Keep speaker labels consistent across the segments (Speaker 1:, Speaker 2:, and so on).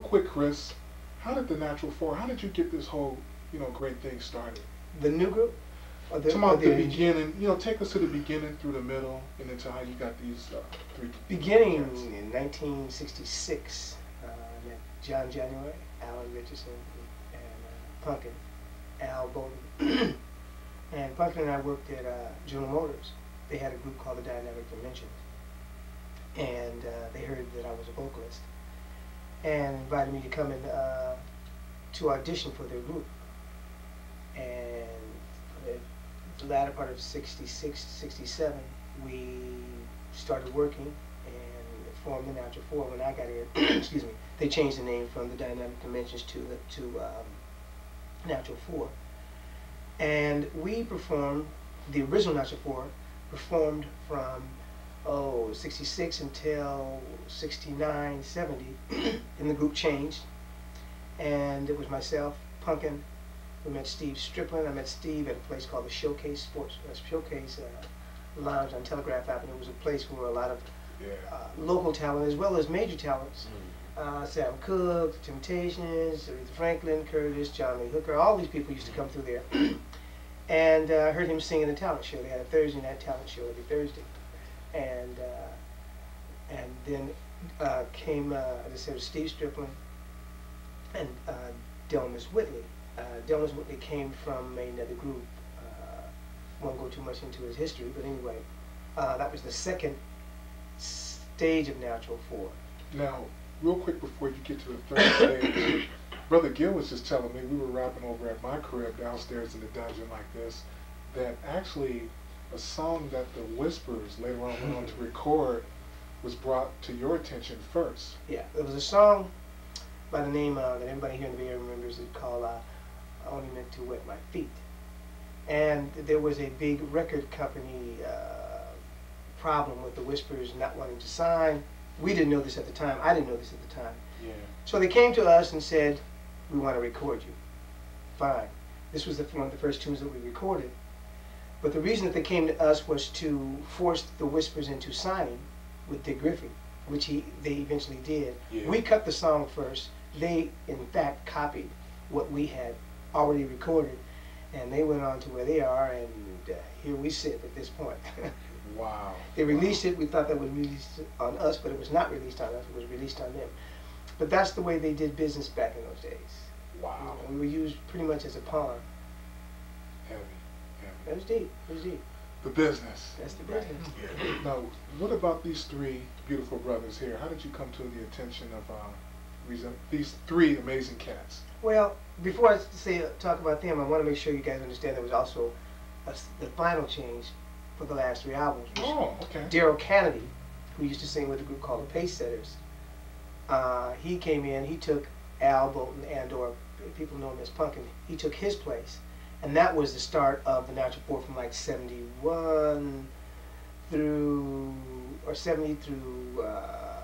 Speaker 1: quick, Chris, how did the Natural Four, how did you get this whole, great thing started?
Speaker 2: The new group?
Speaker 1: Talk about the beginning, take us to the beginning, through the middle, and into how you got these three.
Speaker 2: Beginning
Speaker 1: cats.
Speaker 2: in 1966, I met John January, Alan Richardson, and Punkin, Al Bowden. And Punkin and I worked at General Motors. They had a group called the Dynamic Dimensions. And they heard that I was a vocalist and invited me to come in to audition for their group. And the latter part of 66, 67, we started working and formed the Natural Four. When I got in, excuse me, they changed the name from the Dynamic Dimensions to Natural Four. And we performed, the original Natural Four performed from 66 until 69, 70, and the group changed. And it was myself, Punkin. We met Steve Strickland. I met Steve at a place called the Showcase Lounge on Telegraph Avenue. It was a place where a lot of local talent as well as major talents, Sam Cooke, Temptations, Aretha Franklin, Curtis, John Lee Hooker, all these people used to come through there. And I heard him sing in the talent show. They had a Thursday night talent show every Thursday. And then came, as I said, Steve Strickland and Delmas Whitley. Delmas Whitley came from another group. Won't go too much into his history, but anyway, that was the second stage of Natural Four.
Speaker 1: Now, real quick before you get to the third stage, Brother Gill was just telling me, we were rapping over at my crib downstairs in the dungeon like this, that actually a song that the Whispers later on went on to record was brought to your attention first.
Speaker 2: Yeah, there was a song by the name that everybody here in the Bay Area remembers it called I Only Meant to Wet My Feet. And there was a big record company problem with the Whispers not wanting to sign. We didn't know this at the time. I didn't know this at the time.
Speaker 1: Yeah.
Speaker 2: So they came to us and said, we want to record you. Fine. This was one of the first tunes that we recorded. But the reason that they came to us was to force the Whispers into signing with Dick Griffey, which they eventually did.
Speaker 1: Yeah.
Speaker 2: We cut the song first. They, in fact, copied what we had already recorded, and they went on to where they are, and here we sit at this point.
Speaker 1: Wow.
Speaker 2: They released it. We thought that was released on us, but it was not released on us. It was released on them. But that's the way they did business back in those days.
Speaker 1: Wow.
Speaker 2: We were used pretty much as a pawn.
Speaker 1: Heavy.
Speaker 2: It was deep. It was deep.
Speaker 1: The business.
Speaker 2: That's the business.
Speaker 1: Yeah. Now, what about these three beautiful brothers here? How did you come to the attention of these three amazing cats?
Speaker 2: Well, before I talk about them, I want to make sure you guys understand there was also the final change for the last three albums.
Speaker 1: Oh, okay.
Speaker 2: Daryl Kennedy, who used to sing with a group called the Pace Setters, he came in, he took Al Bolton or people know him as Punkin. He took his place. And that was the start of the Natural Four from like 71 through, or 70 through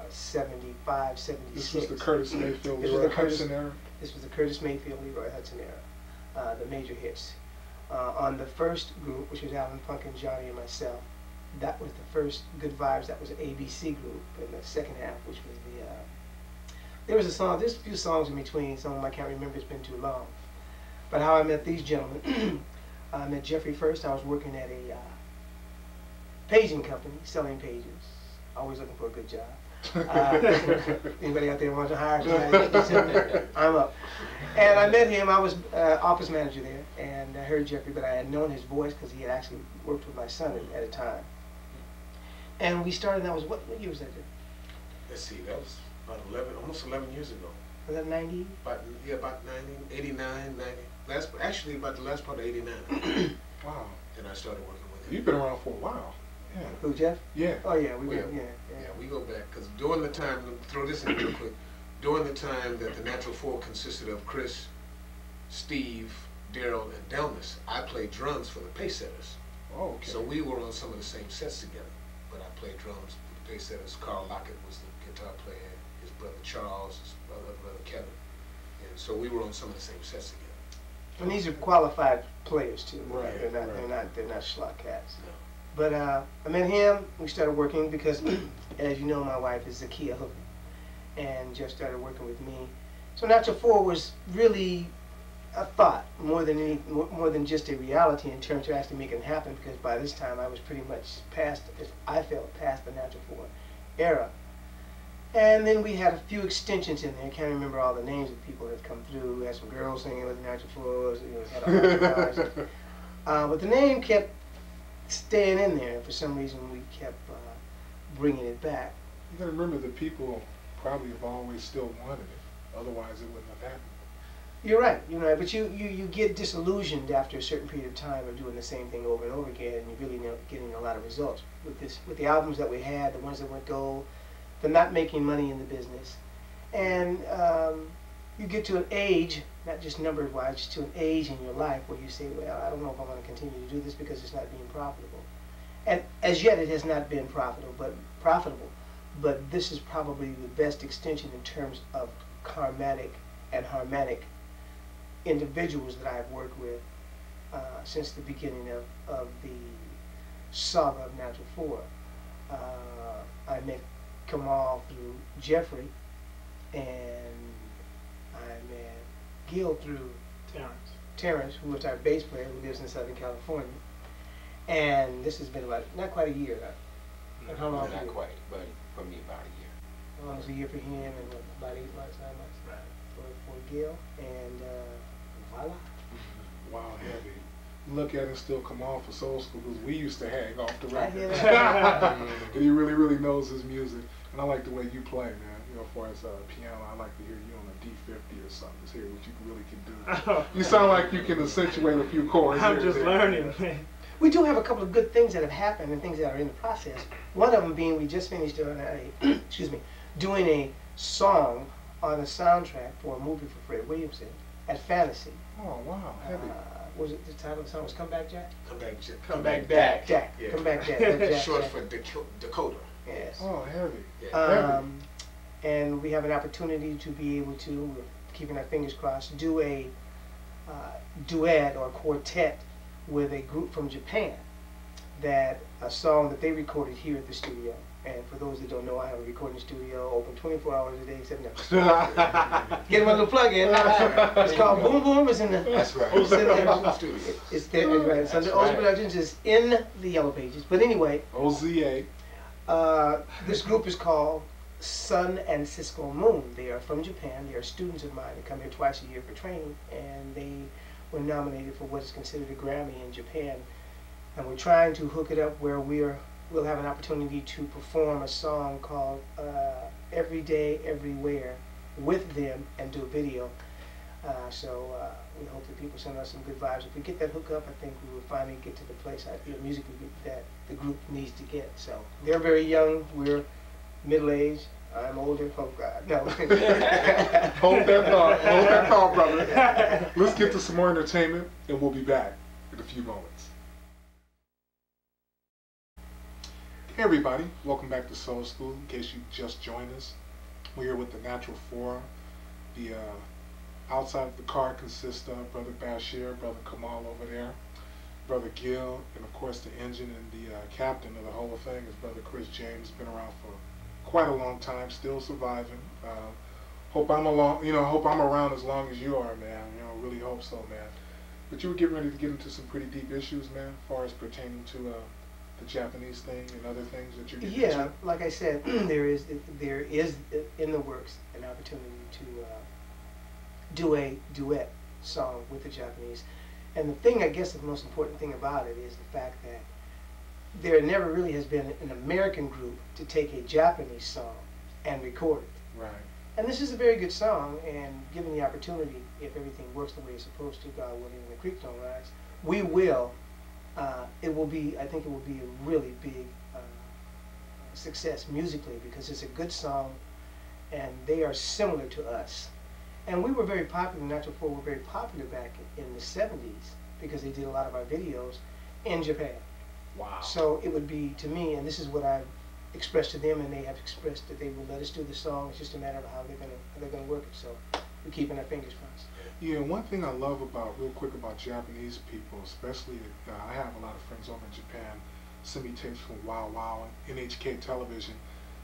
Speaker 2: 75, 76.
Speaker 1: This was the Curtis Mayfield,
Speaker 2: Leroy
Speaker 1: Hudson era?
Speaker 2: This was the Curtis Mayfield, Leroy Hudson era, the major hits. On the first group, which was Alan, Punkin, Johnny, and myself, that was the first Good Vibes, that was an ABC group. In the second half, which was there was a song, there's a few songs in between, some of them I can't remember, it's been too long. But how I met these gentlemen, I met Jeffrey first. I was working at a paging company, selling pages. Always looking for a good job. Anybody out there wants to hire somebody, I'm up. And I met him. I was office manager there, and I heard Jeffrey, but I had known his voice because he had actually worked with my son at a time. And we started. That was what year was that?
Speaker 3: Let's see. That was about 11, almost 11 years ago.
Speaker 2: Was that 90?
Speaker 3: About 90, 89, 90. Actually, about the last part of 89.
Speaker 1: Wow.
Speaker 3: And I started working with him.
Speaker 1: You've been around for a while. Yeah.
Speaker 2: Who, Jeff?
Speaker 1: Yeah.
Speaker 2: Oh yeah,
Speaker 3: yeah, we go back because during the time, throw this in real quick. During the time that the Natural Four consisted of Chris, Steve, Daryl, and Delmas, I played drums for the Pace Setters.
Speaker 1: Oh, okay.
Speaker 3: So we were on some of the same sets together. But I played drums for the Pace Setters. Carl Lockett was the guitar player. His brother Charles, his brother Kevin. And so we were on some of the same sets together.
Speaker 2: And these are qualified players too.
Speaker 1: Right.
Speaker 2: They're not schlock cats.
Speaker 3: No.
Speaker 2: But I met him. We started working because, as you know, my wife is Zakiya Hooker, and Jeff started working with me. So Natural 4 was really a thought more than just a reality in terms of actually making it happen, because by this time I was pretty much past, I felt, past the Natural 4 era. And then we had a few extensions in there. I can't remember all the names of people that come through. We had some girls singing with the Natural 4s. You know, had all the guys. But the name kept staying in there. For some reason, we kept bringing it back.
Speaker 1: You gotta remember, the people probably have always still wanted it. Otherwise, it wouldn't have happened.
Speaker 2: You're right. You're right. But you get disillusioned after a certain period of time of doing the same thing over and over again, and you're really not getting a lot of results with the albums that we had, the ones that went gold. They're not making money in the business, and you get to an age, not just numbers wise, just to an age in your life where you say, well, I don't know if I want to continue to do this because it's not being profitable. And as yet, it has not been profitable. But this is probably the best extension in terms of chromatic and harmonic individuals that I've worked with since the beginning of the saga of Natural 4. I met Kamal through Jeffrey, and I met Gill through Terrence, who was our bass player, who lives in Southern California. And this has been about, not quite a year. And how long?
Speaker 4: Not quite, but for me about a year.
Speaker 2: How long was a year for him, and what, about 8 months, 9 months?
Speaker 4: Right.
Speaker 2: For Gill, and voila.
Speaker 1: Wow, heavy. Look at him still come off for Soul School, because we used to hang off the
Speaker 2: I hear
Speaker 1: record.
Speaker 2: that.
Speaker 1: And he really, really knows his music. And I like the way you play, man. You know, as far as piano, I like to hear you on a D50 or something. Just hear what you really can do. You sound like you can accentuate a few chords.
Speaker 5: I'm just learning, man.
Speaker 2: We do have a couple of good things that have happened and things that are in the process. One of them being we just finished doing doing a song on a soundtrack for a movie for Fred Williamson at Fantasy.
Speaker 1: Oh, wow, heavy.
Speaker 2: Was it the title of the song was Come Back Jack?
Speaker 3: Come back, Jack.
Speaker 5: Come back, Jack.
Speaker 2: Jack.
Speaker 3: Yeah.
Speaker 2: Come Back Jack. Jack
Speaker 3: Short
Speaker 2: Jack.
Speaker 3: for Dakota.
Speaker 2: Yes.
Speaker 1: Oh, heavy.
Speaker 3: Yeah.
Speaker 1: Heavy.
Speaker 2: And we have an opportunity to be able to, we're keeping our fingers crossed, do a duet or quartet with a group from Japan, that a song that they recorded here at the studio. And for those that don't know, I have a recording studio open 24 hours a day, except now. Get my little plug in. It's called Boom Boom. It's in the.
Speaker 4: That's right.
Speaker 2: It's in the
Speaker 3: Studio.
Speaker 2: It's there. Right. It's under
Speaker 4: That's
Speaker 2: Oz
Speaker 4: right.
Speaker 2: Productions. It's in the Yellow Pages. But anyway,
Speaker 1: OZA.
Speaker 2: this group is called Sun and Cisco Moon. They are from Japan. They are students of mine. They come here twice a year for training, and they were nominated for what is considered a Grammy in Japan. And we're trying to hook it up where we'll have an opportunity to perform a song called Every Day, Everywhere with them and do a video. So we hope that people send us some good vibes. If we get that hook up, I think we will finally get to the place musically that the group needs to get. So they're very young. We're middle-aged. I'm older. Oh God, no.
Speaker 1: Hold that thought. Hold that thought, brother. Let's get to some more entertainment, and we'll be back in a few moments. Hey everybody, welcome back to Soul School. In case you just joined us, we're here with the Natural 4. The outside of the car consists of Brother Bashir, Brother Kamal over there, Brother Gill, and of course the engine and the captain of the whole thing is Brother Chris James. Been around for quite a long time, still surviving. Hope I'm around as long as you are, man. You know, really hope so, man. But you were getting ready to get into some pretty deep issues, man, as far as pertaining to the Japanese thing and other things that you're getting
Speaker 2: Yeah,
Speaker 1: into.
Speaker 2: like I said, there is in the works an opportunity to do a duet song with the Japanese. And the thing, I guess, the most important thing about it is the fact that there never really has been an American group to take a Japanese song and record it.
Speaker 1: Right.
Speaker 2: And this is a very good song, and given the opportunity, if everything works the way it's supposed to, God willing, and the creek don't rise, we will. It will be. I think it will be a really big success musically, because it's a good song, and they are similar to us. And we were very popular. Natural 4 were very popular back in the '70s because they did a lot of our videos in Japan.
Speaker 1: Wow.
Speaker 2: So it would be, to me, and this is what I've expressed to them, and they have expressed that they will let us do the song. It's just a matter of how they're gonna work it. So we're keeping our fingers crossed.
Speaker 1: Yeah, one thing I love real quick about Japanese people, especially, I have a lot of friends over in Japan, send me tapes from Wow Wow and NHK television.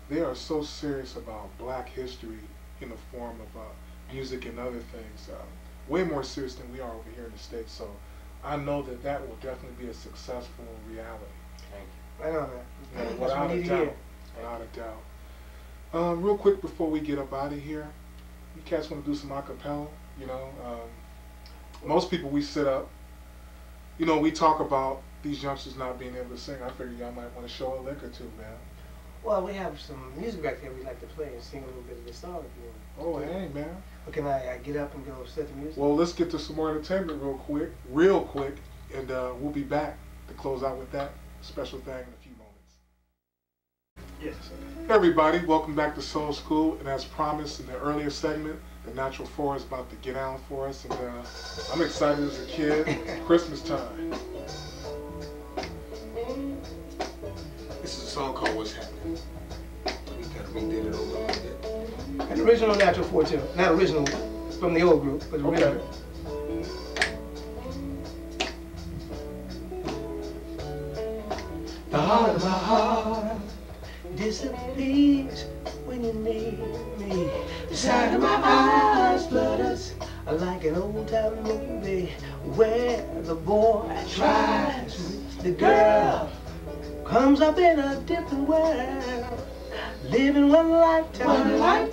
Speaker 1: They are so serious about black history in the form of music and other things way more serious than we are over here in the States. So I know that that will definitely be a successful reality.
Speaker 4: Thank you.
Speaker 2: Right on that.
Speaker 1: Yeah,
Speaker 2: That's
Speaker 1: without
Speaker 2: what we
Speaker 1: a
Speaker 2: need to
Speaker 1: doubt.
Speaker 2: hear.
Speaker 1: Without a doubt. Real quick before we get up out of here, you cats want to do some acapella? You know, most people we sit up. You know, we talk about these youngsters not being able to sing. I figured y'all might want to show a lick or two, man.
Speaker 2: Well, we have some music back there we'd like to play and sing a little bit of the song if you want.
Speaker 1: Oh, hey, man.
Speaker 2: Or can I get up and go set the music?
Speaker 1: Well, let's get to some more entertainment real quick, and we'll be back to close out with that special thing in a few moments.
Speaker 2: Yes.
Speaker 1: Everybody, welcome back to Soul School, and as promised in the earlier segment, the Natural 4 is about to get out for us, and I'm excited as a kid. Christmas time.
Speaker 3: This is a song called What's Happening. We kind of redid it over a little bit.
Speaker 2: An original Natural 4 too. Not original from the old group, but original.
Speaker 1: Okay.
Speaker 2: The heart of my heart disappears when you need me. The side of my eyes flutters like an old-time movie where the boy tries, the girl comes up in a different world, living one lifetime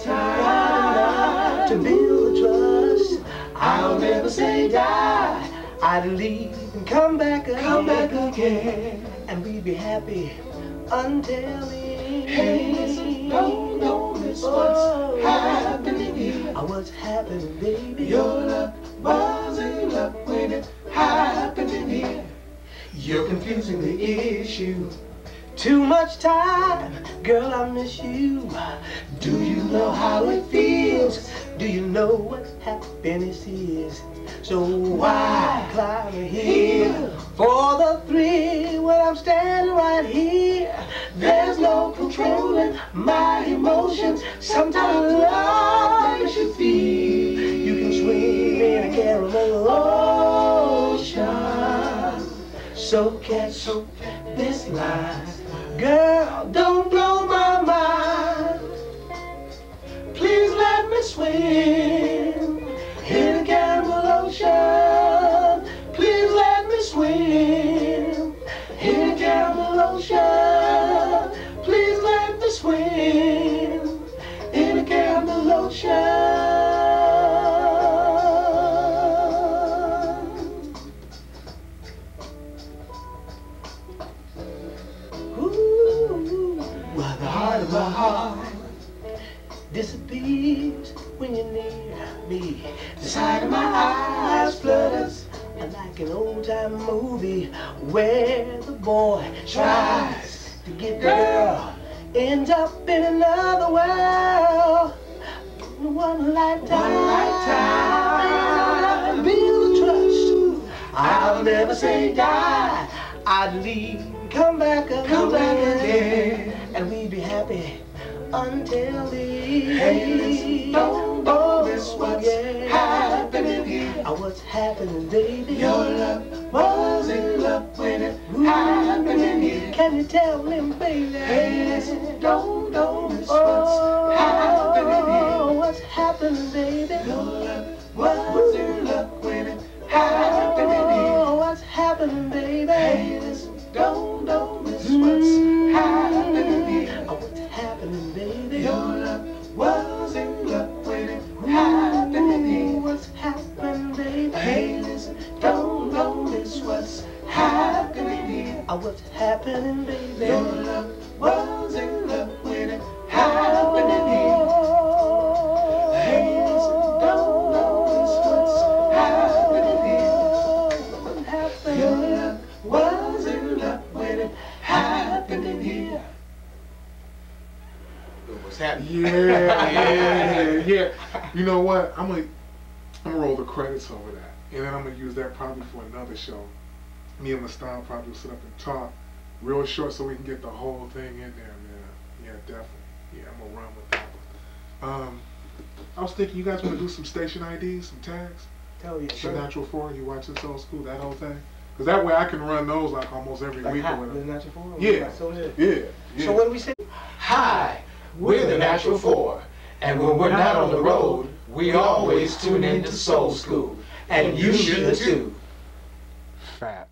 Speaker 2: to build a trust. I'll never say die. I'd leave and come back again, and we'd be happy until the end. Hey, listen, don't miss what's happening here. What's happening, baby? Your love wasn't up when it happened in here. You're confusing the issue. Too much time, girl, I miss you. Do you know how it feels? Do you know what happiness is? So why climb a hill for the thrill when I'm standing right here? There's no controlling my emotions. Sometimes love makes you feel you can swim in a caramel ocean. So catch this line, girl, don't blow my mind. Please let me swim in a caramel ocean. Please let me swim in a caramel ocean. Please let me swim in a caramel ocean. Well, the heart of my heart disappears when you're near me. The side of my eyes flutters like an old-time movie where the boy tries to get the girl, ends up in another world. One lifetime, build a trust. I'll never say die. I'd leave, come back again, and we'd be happy until the end.
Speaker 3: Hey, listen, don't miss what's happening here.
Speaker 2: What's happening, baby?
Speaker 3: Your love was in love when it happened in here.
Speaker 2: Can you tell him, baby?
Speaker 3: Hey, listen, don't miss what's happening here.
Speaker 2: What's happening, baby?
Speaker 3: Your love was in love when it happened in here.
Speaker 2: What's happening, baby?
Speaker 3: Hey, listen, don't miss what's happening here.
Speaker 2: What's happening, baby?
Speaker 3: Your love was in love when it happened in here.
Speaker 2: What's happening, baby?
Speaker 3: Hey, listen, don't miss what's happening here.
Speaker 2: What's happening, baby?
Speaker 3: Your love was in love when it happened in here. Hey, listen, don't miss what's happening here. Your love was in love when it happened in here. What's happening?
Speaker 1: Yeah. You know what? I'm gonna roll the credits over that, and then I'm gonna use that probably for another show. Me and Mastan probably will sit up and talk real short so we can get the whole thing in there, man. Yeah, definitely. Yeah, I'm gonna run with that one. I was thinking you guys want to do some station IDs, some tags.
Speaker 2: Tell you,
Speaker 1: The
Speaker 2: sure.
Speaker 1: Natural 4, you watching Soul School, that whole thing. Because that way I can run those like almost every
Speaker 2: Like
Speaker 1: week or
Speaker 2: hot,
Speaker 1: whatever.
Speaker 2: the Natural 4?
Speaker 1: Yeah.
Speaker 2: So
Speaker 1: Yeah.
Speaker 2: what do we say?
Speaker 4: Hi, we're the Natural 4, and when we're not on the road,
Speaker 6: We always tune into Soul School, and you should too.
Speaker 1: Fat.